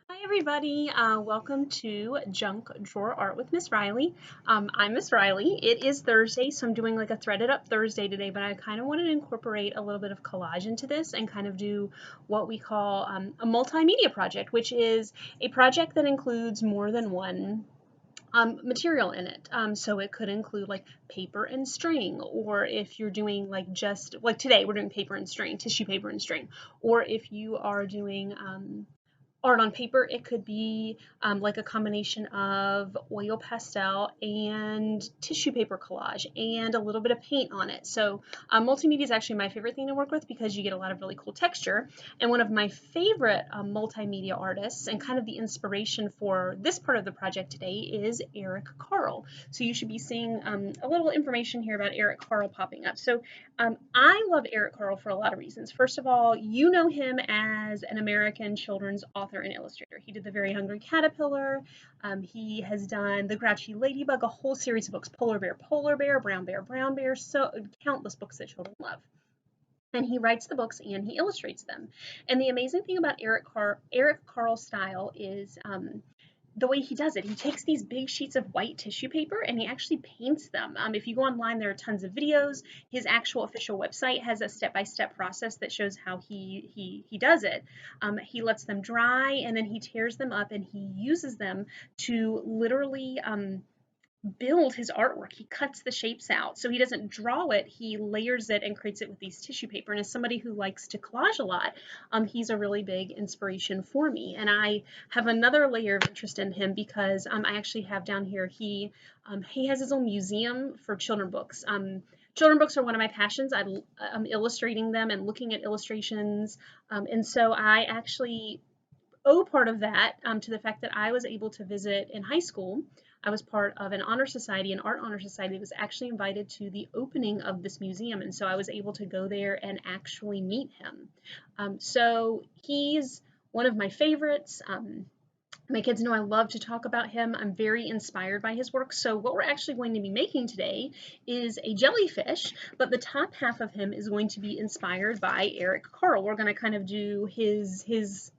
Hi everybody, welcome to Junk Drawer Art with Miss Riley. I'm Miss Riley. It is Thursday, so I'm doing like a threaded up Thursday today, but I kind of wanted to incorporate a little bit of collage into this and kind of do what we call a multimedia project, which is a project that includes more than one material in it. So it could include like paper and string, or if you're doing like just like today, we're doing paper and string, tissue paper and string, or if you are doing art on paper, it could be like a combination of oil pastel and tissue paper collage and a little bit of paint on it. So multimedia is actually my favorite thing to work with because you get a lot of really cool texture. And one of my favorite multimedia artists and kind of the inspiration for this part of the project today is Eric Carle. So you should be seeing a little information here about Eric Carle popping up. So I love Eric Carle for a lot of reasons. First of all, you know him as an American children's author and illustrator. He did The Very Hungry Caterpillar. He has done The Grouchy Ladybug, a whole series of books, Polar Bear, Brown Bear, so countless books that children love. And he writes the books and he illustrates them. And the amazing thing about Eric Carle's style is the way he does it. He takes these big sheets of white tissue paper and he actually paints them. If you go online, there are tons of videos. His actual official website has a step-by-step process that shows how he does it. He lets them dry and then he tears them up and he uses them to literally build his artwork. He cuts the shapes out. So he doesn't draw it, he layers it and creates it with these tissue paper. And as somebody who likes to collage a lot, he's a really big inspiration for me. And I have another layer of interest in him because I actually have down here, he has his own museum for children books. Children books are one of my passions. I'm illustrating them and looking at illustrations. And so I actually owe part of that to the fact that I was able to visit in high school. I was part of an honor society, an art honor society that was actually invited to the opening of this museum. And so I was able to go there and actually meet him. So he's one of my favorites. My kids know I love to talk about him. I'm very inspired by his work. So what we're actually going to be making today is a jellyfish, but the top half of him is going to be inspired by Eric Carle. We're going to kind of do his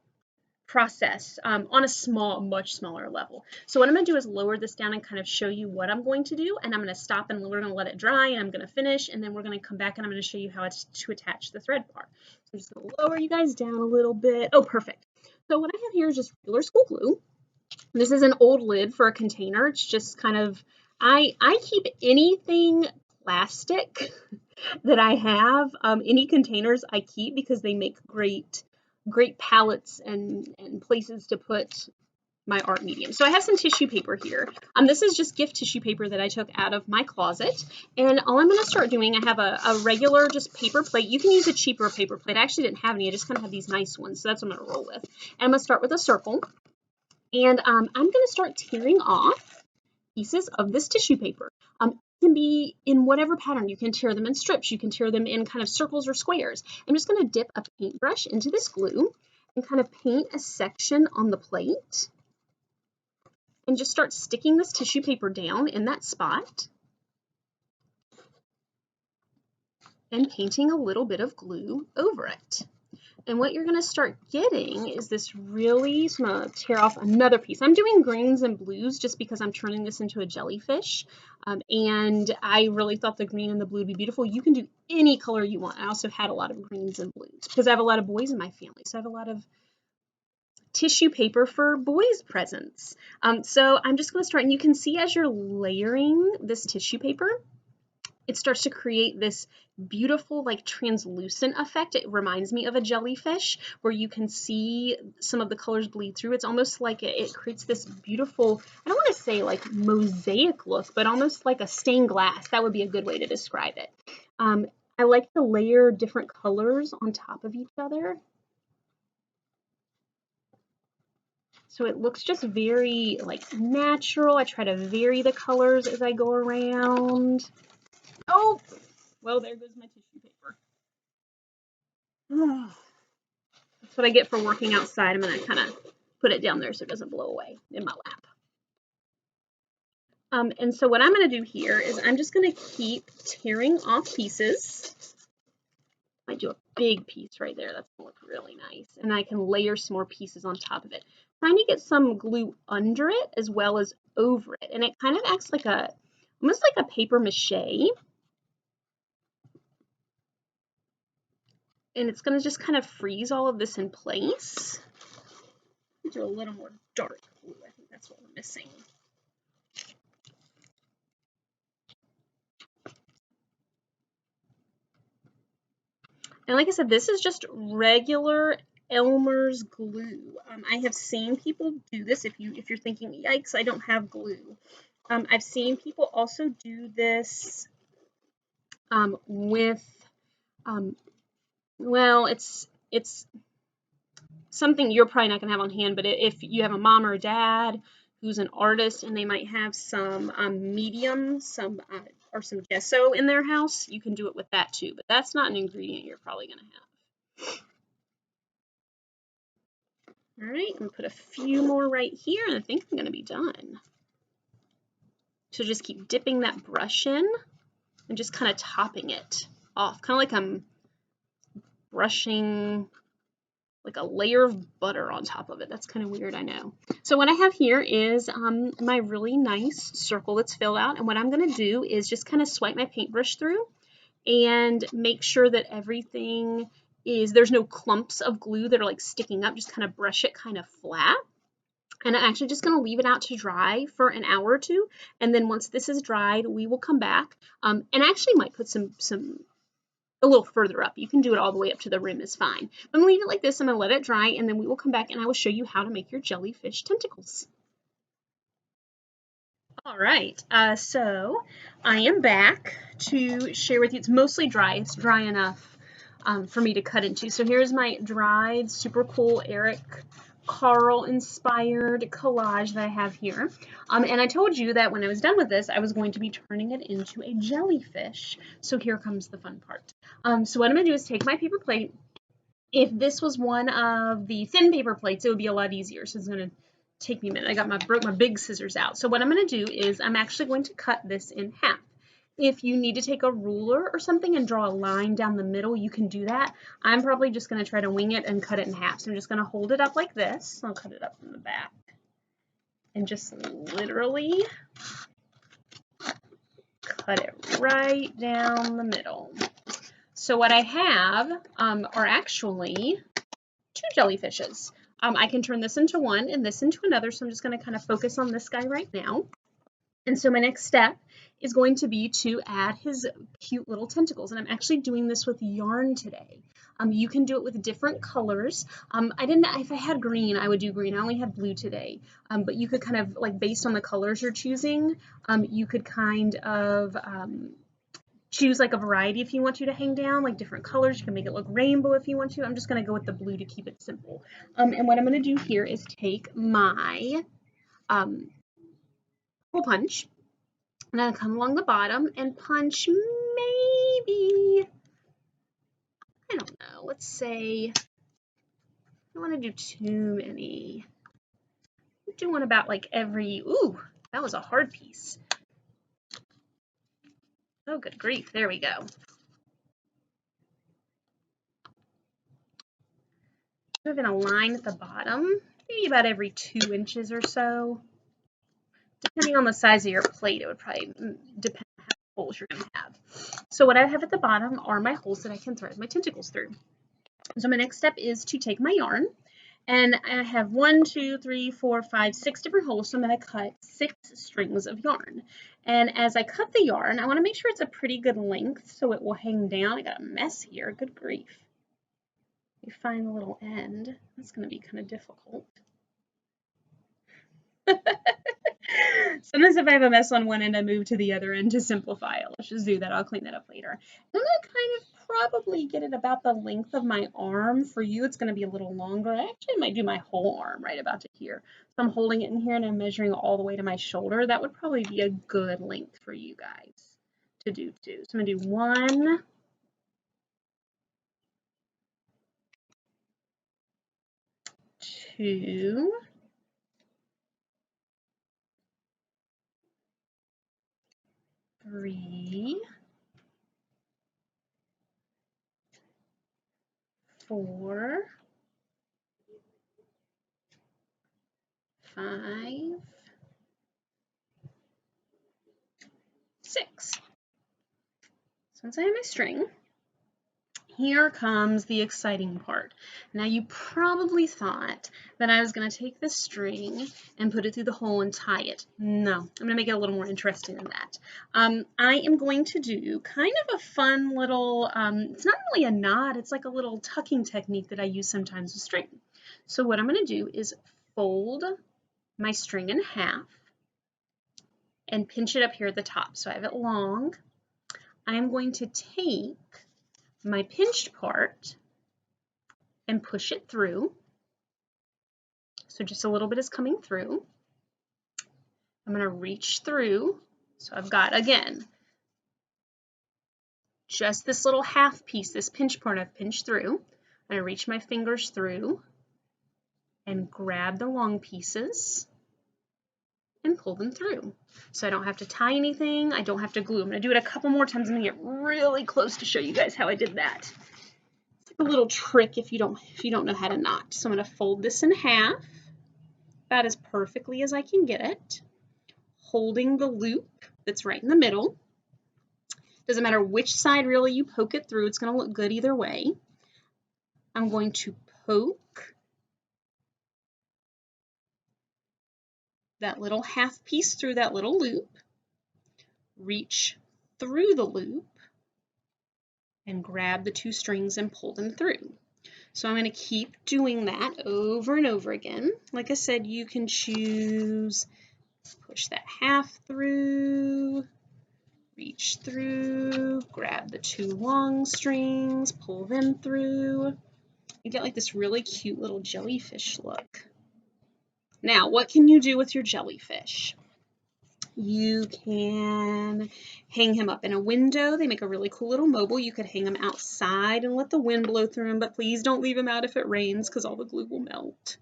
process on a much smaller level. So what I'm going to do is lower this down and kind of show you what I'm going to do, and I'm going to stop and we're going to let it dry and I'm going to finish, and then we're going to come back and I'm going to show you how to attach the thread part. So I'm just going to lower you guys down a little bit. Oh, perfect. So what I have here is just regular school glue. This is an old lid for a container. It's just kind of, I keep anything plastic that I have, any containers I keep because they make great palettes and places to put my art medium. So I have some tissue paper here. This is just gift tissue paper that I took out of my closet. And all I'm going to start doing, I have a regular just paper plate. You can use a cheaper paper plate. I actually didn't have any. I just kind of have these nice ones. So that's what I'm going to roll with. And I'm going to start with a circle. And I'm going to start tearing off pieces of this tissue paper. It can be in whatever pattern. You can tear them in strips. You can tear them in kind of circles or squares. I'm just going to dip a paintbrush into this glue and kind of paint a section on the plate and just start sticking this tissue paper down in that spot and painting a little bit of glue over it. And what you're going to start getting is this really, so I'm going to tear off another piece. I'm doing greens and blues just because I'm turning this into a jellyfish. And I really thought the green and the blue would be beautiful. You can do any color you want. I also had a lot of greens and blues because I have a lot of boys in my family. So I have a lot of tissue paper for boys' presents. So I'm just going to start, and you can see as you're layering this tissue paper, it starts to create this beautiful, like translucent effect. It reminds me of a jellyfish where you can see some of the colors bleed through. It's almost like it creates this beautiful, I don't want to say like mosaic look, but almost like a stained glass. That would be a good way to describe it. I like to layer different colors on top of each other. So it looks just very like natural. I try to vary the colors as I go around. Oh, well, there goes my tissue paper. That's what I get for working outside. I'm going to kind of put it down there so it doesn't blow away in my lap. And so what I'm going to do here is I'm just going to keep tearing off pieces, like might do a big piece right there. That's gonna look really nice. And I can layer some more pieces on top of it. Trying to get some glue under it as well as over it. And it kind of acts like almost like a paper mache. And it's gonna just kind of freeze all of this in place. Do a little more dark blue. I think that's what we're missing. And like I said, this is just regular Elmer's glue. I have seen people do this. If you're thinking, yikes, I don't have glue. I've seen people also do this with, well, it's something you're probably not gonna have on hand, but if you have a mom or a dad who's an artist and they might have some medium, or some gesso in their house, you can do it with that too. But that's not an ingredient you're probably gonna have. All right, I'm gonna put a few more right here, and I think I'm gonna be done. So just keep dipping that brush in and just kind of topping it off, kind of like I'm brushing like a layer of butter on top of it. That's kind of weird, I know. So what I have here is my really nice circle that's filled out, and what I'm gonna do is just kind of swipe my paintbrush through and make sure that everything there's no clumps of glue that are like sticking up. Just kind of brush it kind of flat. And I'm actually just going to leave it out to dry for an hour or two. And then once this is dried, we will come back. And I actually might put some a little further up. You can do it all the way up to the rim is fine. I'm going to leave it like this. I'm going to let it dry, and then we will come back and I will show you how to make your jellyfish tentacles. All right, so I am back to share with you. It's mostly dry. It's dry enough for me to cut into. So here's my dried, super cool Carle inspired collage that I have here. And I told you that when I was done with this, I was going to be turning it into a jellyfish. So here comes the fun part. So what I'm gonna do is take my paper plate. If this was one of the thin paper plates, it would be a lot easier. So it's gonna take me a minute. I broke my big scissors out. So what I'm gonna do is I'm actually going to cut this in half. If you need to take a ruler or something and draw a line down the middle, you can do that. I'm probably just going to try to wing it and cut it in half. So I'm just going to hold it up like this. I'll cut it up from the back. And just literally cut it right down the middle. So what I have are actually 2 jellyfishes. I can turn this into one and this into another. So I'm just going to kind of focus on this guy right now. And so my next step is going to be to add his cute little tentacles. And I'm actually doing this with yarn today. You can do it with different colors. If I had green, I would do green. I only had blue today. But you could kind of, like, based on the colors you're choosing, you could kind of choose like a variety if you want to hang down, like different colors. You can make it look rainbow if you want to. I'm just going to go with the blue to keep it simple. And what I'm going to do here is take my hole punch, and then come along the bottom and punch maybe, I don't know, let's say, I don't want to do too many. I do one about like every, ooh, that was a hard piece. Oh, good grief, there we go. We're going to line at the bottom, maybe about every 2 inches or so. Depending on the size of your plate, it would probably depend on how many holes you're going to have. So what I have at the bottom are my holes that I can thread my tentacles through. So my next step is to take my yarn, and I have 1, 2, 3, 4, 5, 6 different holes. So I'm going to cut 6 strings of yarn. And as I cut the yarn, I want to make sure it's a pretty good length so it will hang down. I got a mess here, good grief. You find the little end. That's going to be kind of difficult. Sometimes if I have a mess on one end, I move to the other end to simplify it. Let's just do that. I'll clean that up later. I'm going to kind of probably get it about the length of my arm. For you, it's going to be a little longer. I actually might do my whole arm right about to here. So I'm holding it in here and I'm measuring all the way to my shoulder. That would probably be a good length for you guys to do too. So I'm going to do 1, 2, 3, 5, 6. So once I have my string, here comes the exciting part. Now you probably thought that I was going to take this string and put it through the hole and tie it. No, I'm going to make it a little more interesting than that. I am going to do kind of a fun little, it's not really a knot, it's like a little tucking technique that I use sometimes with string. So what I'm going to do is fold my string in half and pinch it up here at the top. So I have it long. I'm going to take my pinched part and push it through. So just a little bit is coming through. I'm going to reach through. So I've got, again, just this little half piece, this pinch part I've pinched through. I'm going to reach my fingers through and grab the long pieces and pull them through. So I don't have to tie anything. I don't have to glue. I'm going to do it a couple more times. I'm going to get really close to show you guys how I did that. A little trick if you don't know how to knot. So I'm going to fold this in half, about as perfectly as I can get it, holding the loop that's right in the middle. Doesn't matter which side really you poke it through, it's going to look good either way. I'm going to poke that little half piece through that little loop, reach through the loop, and grab the 2 strings and pull them through. So I'm going to keep doing that over and over again. Like I said, you can choose, push that half through, reach through, grab the 2 long strings, pull them through. You get like this really cute little jellyfish look. Now, what can you do with your jellyfish? You can hang him up in a window. They make a really cool little mobile. You could hang him outside and let the wind blow through him, but please don't leave him out if it rains because all the glue will melt.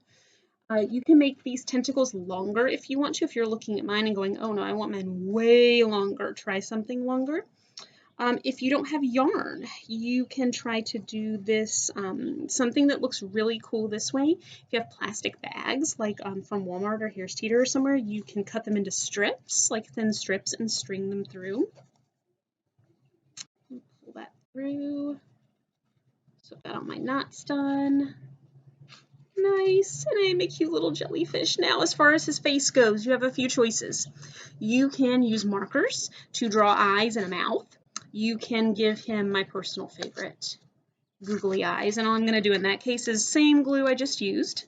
You can make these tentacles longer if you want to. If you're looking at mine and going, oh no, I want mine way longer, try something longer. If you don't have yarn, you can try to do this, something that looks really cool this way. If you have plastic bags, like from Walmart or Harris Teeter or somewhere, you can cut them into strips, like thin strips, and string them through. Pull that through. So I've got all my knots done. Nice, and I have a cute little jellyfish. Now, as far as his face goes, you have a few choices. You can use markers to draw eyes and a mouth. You can give him my personal favorite, googly eyes, and all I'm going to do in that case is same glue I just used.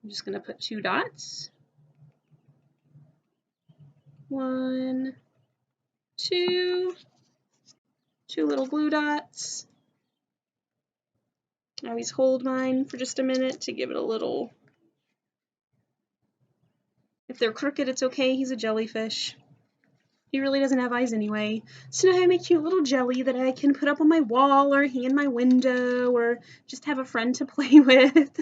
I'm just going to put 2 dots. 1, 2, 2 little glue dots. I always hold mine for just a minute to give it a little. If they're crooked, it's okay. He's a jellyfish. He really doesn't have eyes anyway. So now I have a cute little jelly that I can put up on my wall or hang in my window or just have a friend to play with.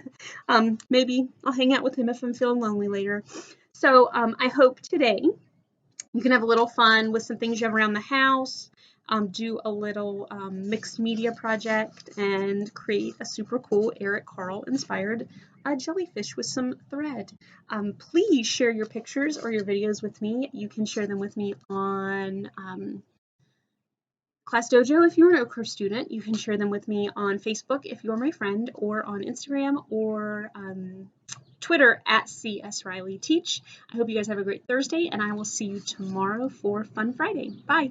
Maybe I'll hang out with him if I'm feeling lonely later. So I hope today you can have a little fun with some things you have around the house, do a little mixed media project, and create a super cool Eric Carle inspired jellyfish with some thread. Please share your pictures or your videos with me. You can share them with me on Class Dojo if you're an Oak Course student. You can share them with me on Facebook if you're my friend, or on Instagram or Twitter at CSRileyTeach. I hope you guys have a great Thursday, and I will see you tomorrow for Fun Friday. Bye!